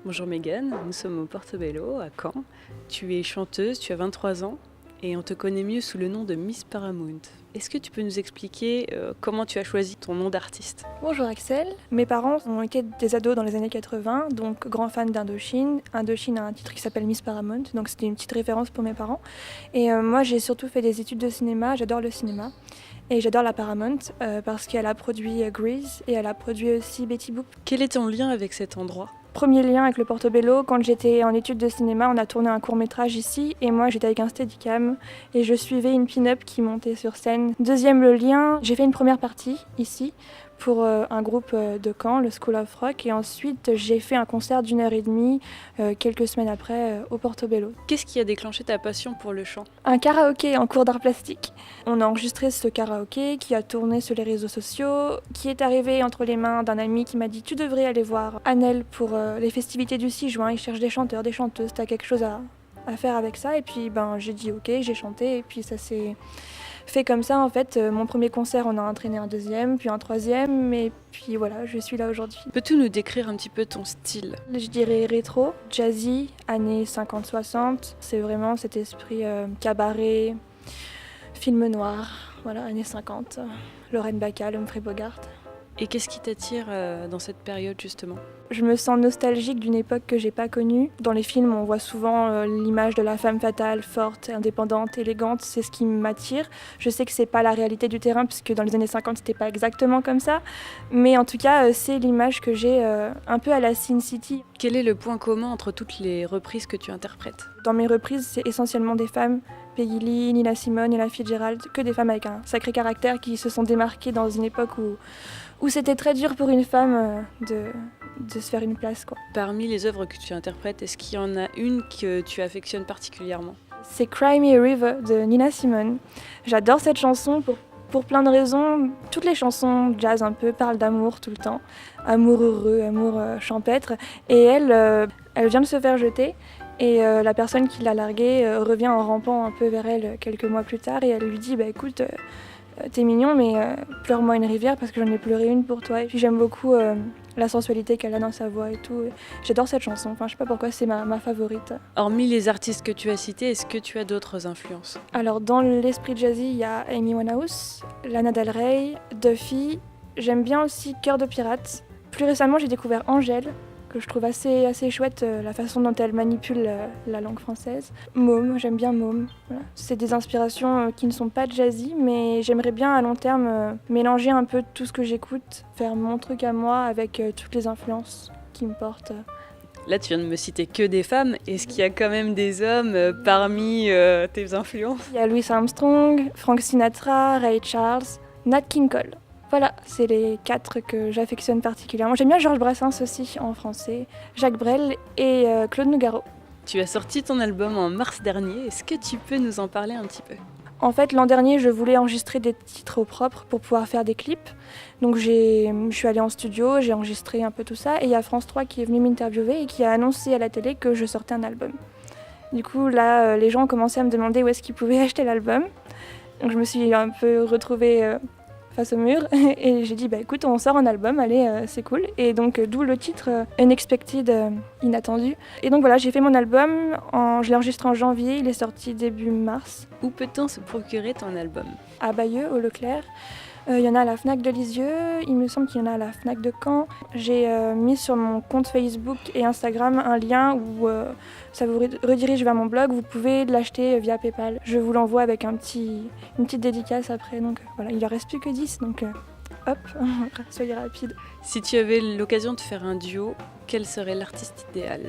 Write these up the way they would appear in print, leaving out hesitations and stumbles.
Bonjour Mégane, nous sommes au Portobello à Caen. Tu es chanteuse, tu as 23 ans et on te connaît mieux sous le nom de Miss Paramount. Est-ce que tu peux nous expliquer comment tu as choisi ton nom d'artiste ? Bonjour Axel, mes parents ont été des ados dans les années 80, donc grands fans d'Indochine. Indochine a un titre qui s'appelle Miss Paramount, donc c'était une petite référence pour mes parents. Et moi j'ai surtout fait des études de cinéma, j'adore le cinéma. Et j'adore la Paramount parce qu'elle a produit Grease et elle a produit aussi Betty Boop. Quel est ton lien avec cet endroit ? Premier lien avec le Portobello, quand j'étais en études de cinéma, on a tourné un court-métrage ici et moi j'étais avec un steadicam et je suivais une pin-up qui montait sur scène. Deuxième le lien, j'ai fait une première partie ici pour un groupe de Caen, le School of Rock, et ensuite j'ai fait un concert d'1h30 quelques semaines après au Portobello. Qu'est-ce qui a déclenché ta passion pour le chant ? Un karaoké en cours d'art plastique. On a enregistré ce karaoké qui a tourné sur les réseaux sociaux, qui est arrivé entre les mains d'un ami qui m'a dit « Tu devrais aller voir Annelle pour les festivités du 6 juin, il cherche des chanteurs, des chanteuses, t'as quelque chose à faire avec ça ?» Et puis j'ai dit ok, j'ai chanté et puis ça s'est fait comme ça en fait. Mon premier concert, on a entraîné un deuxième, puis un troisième, et puis voilà, je suis là aujourd'hui. Peux-tu nous décrire un petit peu ton style ? Je dirais rétro, jazzy, années 50-60. C'est vraiment cet esprit cabaret, film noir, voilà, années 50. Lorraine Bacall, Humphrey Bogart. Et qu'est-ce qui t'attire dans cette période justement ? Je me sens nostalgique d'une époque que j'ai pas connue. Dans les films, on voit souvent l'image de la femme fatale, forte, indépendante, élégante. C'est ce qui m'attire. Je sais que c'est pas la réalité du terrain, puisque dans les années 50, c'était pas exactement comme ça. Mais en tout cas, c'est l'image que j'ai un peu à la Sin City. Quel est le point commun entre toutes les reprises que tu interprètes ? Dans mes reprises, c'est essentiellement des femmes. Peggy Lee, Nina Simone, Ella Fitzgerald, que des femmes avec un sacré caractère qui se sont démarquées dans une époque où c'était très dur pour une femme de se faire une place, quoi. Parmi les œuvres que tu interprètes, est-ce qu'il y en a une que tu affectionnes particulièrement ? C'est Cry Me a River de Nina Simone. J'adore cette chanson pour plein de raisons. Toutes les chansons jazz un peu parlent d'amour tout le temps. Amour heureux, amour champêtre. Et elle vient de se faire jeter. Et la personne qui l'a larguée revient en rampant un peu vers elle quelques mois plus tard. Et elle lui dit écoute, t'es mignon, mais pleure-moi une rivière parce que j'en ai pleuré une pour toi. Et puis j'aime beaucoup la sensualité qu'elle a dans sa voix et tout. J'adore cette chanson, je sais pas pourquoi, c'est ma favorite. Hormis les artistes que tu as cités, est-ce que tu as d'autres influences ? Alors dans l'esprit jazzy, il y a Amy Winehouse, Lana Del Rey, Duffy. J'aime bien aussi Cœur de pirate. Plus récemment, j'ai découvert Angèle, que je trouve assez chouette, la façon dont elle manipule la langue française. Môme, j'aime bien Môme. Voilà. C'est des inspirations qui ne sont pas jazzy, mais j'aimerais bien à long terme mélanger un peu tout ce que j'écoute, faire mon truc à moi avec toutes les influences qui me portent. Là, tu viens de me citer que des femmes. Est-ce qu'il y a quand même des hommes parmi tes influences ? Il y a Louis Armstrong, Frank Sinatra, Ray Charles, Nat King Cole. Voilà, c'est les 4 que j'affectionne particulièrement. J'aime bien Georges Brassens aussi en français, Jacques Brel et Claude Nougaro. Tu as sorti ton album en mars dernier. Est-ce que tu peux nous en parler un petit peu ? En fait, l'an dernier, je voulais enregistrer des titres au propre pour pouvoir faire des clips. Donc je suis allée en studio, j'ai enregistré un peu tout ça. Et il y a France 3 qui est venu m'interviewer et qui a annoncé à la télé que je sortais un album. Du coup, là, les gens ont commencé à me demander où est-ce qu'ils pouvaient acheter l'album. Donc je me suis un peu retrouvée face au mur et j'ai dit écoute, on sort un album, allez, c'est cool. Et donc d'où le titre Unexpected, inattendu. Et donc voilà, j'ai fait mon album, je l'ai enregistré en janvier, il est sorti début mars. Où peut-on se procurer ton album ? À Bayeux, au Leclerc. Il y en a à la Fnac de Lisieux, il me semble qu'il y en a à la Fnac de Caen. J'ai mis sur mon compte Facebook et Instagram un lien où ça vous redirige vers mon blog. Vous pouvez l'acheter via PayPal. Je vous l'envoie avec une petite dédicace après. Donc voilà, il ne reste plus que 10, donc hop, soyez rapide. Si tu avais l'occasion de faire un duo, quel serait l'artiste idéal ?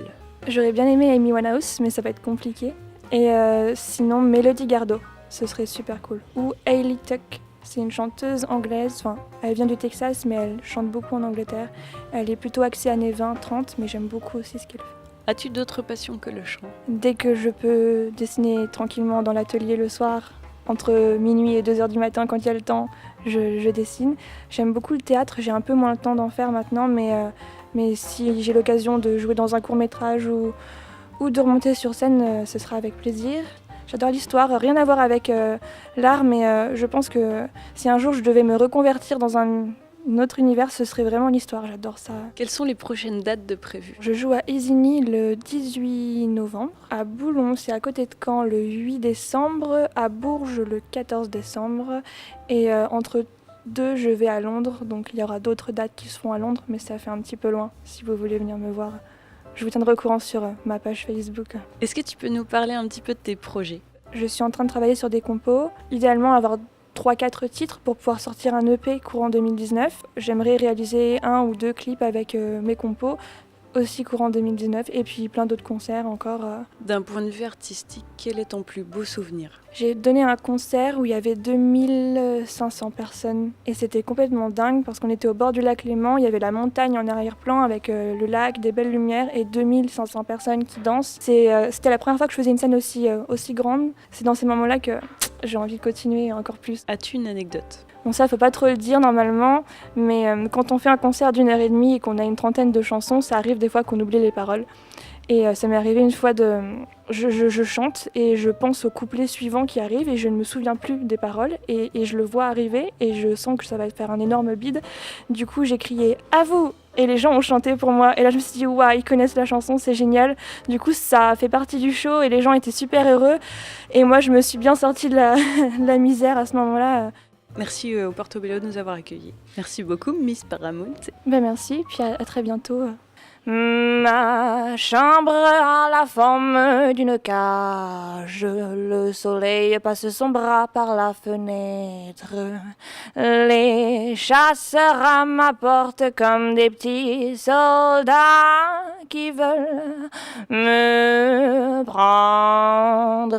J'aurais bien aimé Amy Winehouse, mais ça va être compliqué. Et sinon, Melody Gardot, ce serait super cool. Ou Hayley Tuck. C'est une chanteuse anglaise, elle vient du Texas mais elle chante beaucoup en Angleterre. Elle est plutôt axée années 20-30 mais j'aime beaucoup aussi ce qu'elle fait. As-tu d'autres passions que le chant ? Dès que je peux dessiner tranquillement dans l'atelier le soir, entre minuit et 2h du matin quand il y a le temps, je dessine. J'aime beaucoup le théâtre, j'ai un peu moins le temps d'en faire maintenant mais si j'ai l'occasion de jouer dans un court-métrage ou de remonter sur scène, ce sera avec plaisir. J'adore l'histoire, rien à voir avec l'art, mais je pense que si un jour je devais me reconvertir dans un notre univers, ce serait vraiment l'histoire, j'adore ça. Quelles sont les prochaines dates de prévues? Je joue à Isigny le 18 novembre, à Boulon, c'est à côté de Caen, le 8 décembre, à Bourges le 14 décembre, et entre deux, je vais à Londres, donc il y aura d'autres dates qui se font à Londres, mais ça fait un petit peu loin, si vous voulez venir me voir. Je vous tiendrai au courant sur ma page Facebook. Est-ce que tu peux nous parler un petit peu de tes projets? Je suis en train de travailler sur des compos, idéalement avoir 3-4 titres pour pouvoir sortir un EP courant 2019. J'aimerais réaliser 1 ou 2 clips avec mes compos, aussi courant 2019, et puis plein d'autres concerts encore. D'un point de vue artistique, quel est ton plus beau souvenir? J'ai donné un concert où il y avait 2500 personnes et c'était complètement dingue parce qu'on était au bord du lac Léman, il y avait la montagne en arrière-plan avec le lac, des belles lumières et 2500 personnes qui dansent. C'était la première fois que je faisais une scène aussi grande. C'est dans ces moments-là que j'ai envie de continuer encore plus. As-tu une anecdote? Bon, ça, faut pas trop le dire normalement, mais quand on fait un concert d'1h30 et qu'on a une trentaine de chansons, ça arrive des fois qu'on oublie les paroles. Et ça m'est arrivé une fois je chante et je pense au couplet suivant qui arrive et je ne me souviens plus des paroles et je le vois arriver et je sens que ça va faire un énorme bide. Du coup, j'ai crié « À vous !» et les gens ont chanté pour moi. Et là, je me suis dit « Waouh, ils connaissent la chanson, c'est génial !» Du coup, ça fait partie du show et les gens étaient super heureux. Et moi, je me suis bien sortie de la misère à ce moment-là. Merci au Portobello de nous avoir accueillis. Merci beaucoup, Miss Paramount. Ben merci, puis à très bientôt. Ma chambre a la forme d'une cage, le soleil passe son bras par la fenêtre, les chasseurs à ma porte comme des petits soldats qui veulent me prendre.